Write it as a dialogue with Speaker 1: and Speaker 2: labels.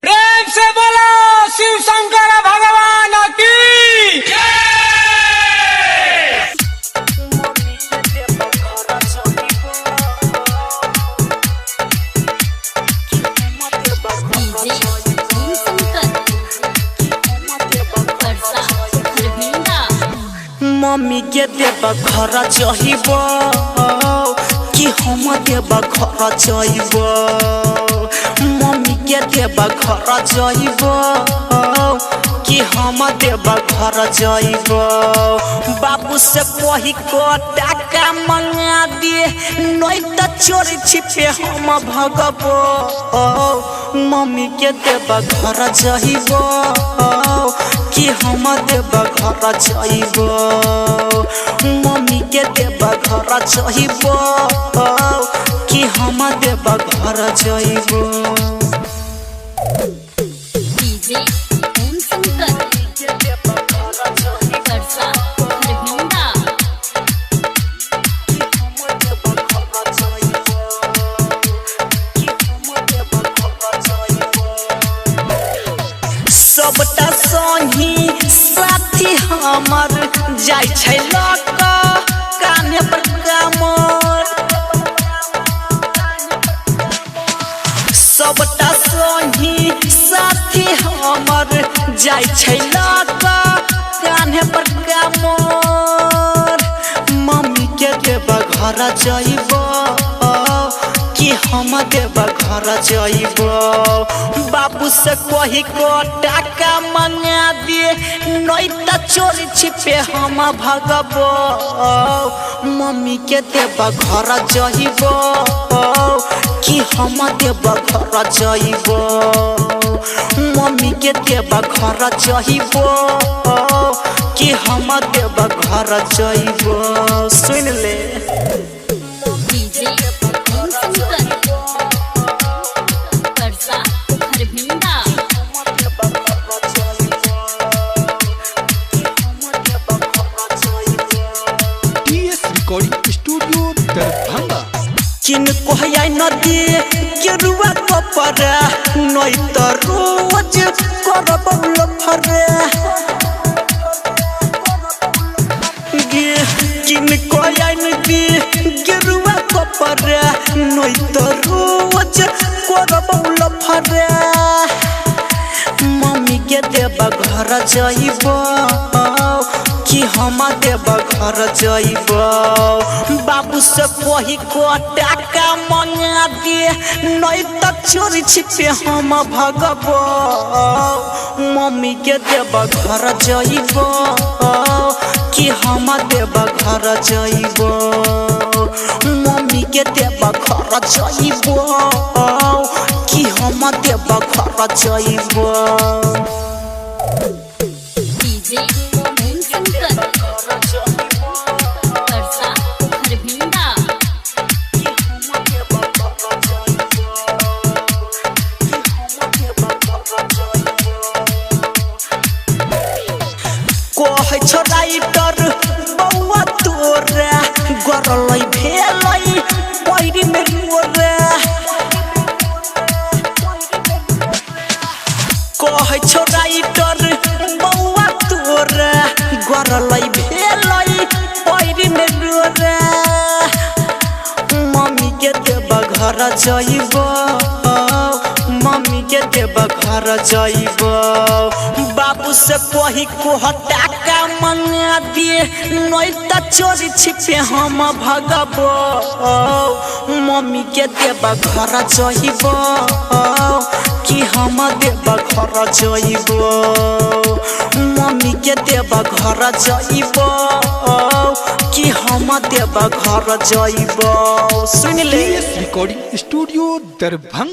Speaker 1: प्रेम से बोलो शिव शंकर भगवान की
Speaker 2: मम्मी के देव घर चाहिब कि हम देव घर चाहिब। मम्मी के देव घर चाहिब कि हम देव घर चाहिब। बाबू से कही को टाका मंगा दिए नहीं तो चोरी छिपे हम भगब। मम्मी के देव घर चाहिब कि हम देव घर चाहिब। मम्मी के देव घर चाहिब कि हम देव घर चाहिब। सबटा संगी साथी हमर जाय छै लक काने पर कमर। सबटा संगी साथी हमर जाय छै लक काने पर कमर। मम्मी के देव घर जाइब कि हम देव घर जाइब। बाबू से कही को टाका मंगा दिए नहीं तो चोरी छिपे हम भगब। मम्मी के देव घर जाइब कि हम देव घर जाइब। मम्मी के देव घर जाइब कि हम देव घर जाइब। सुन ले
Speaker 1: स्टूडियो दरभंगा।
Speaker 2: किन कोहया नदी गेरुआ कपर नहीं तो रोज करब लफरे। किन कोहया नदी गेरुआ कपर नहीं तो रोज करब लफरे। मम्मी के देव घर जाइब कि हम देव घर जाइब। बाबू से कही को टाका मंगा दिए नहीं तो चोरी छिपे हम भगब। मम्मी के देव घर जाइब कि हम देव घर जाइब। मम्मी के देव घर जाइब कि हम देव घर जाइब। कहे छो राइटर बउआ तोरा गरलै भेलै पैरी में मोरे। कहे छो राइटर बउआ तोरा गरलै भेलै पैरी में मोरे। मम्मी के देव घर जाइब मम्मी के देव घर जाइब। बाबू से कही को टाका मंगा दिए नहीं तो चोरी छिपे हम भगब। मम्मी के देव घर जाइब कि हम देव घर जाइब। मम्मी के देव घर जाइब कि हम देव घर जाइब। सुन ले
Speaker 1: रिकॉर्डिंग स्टूडियो दरभंगा।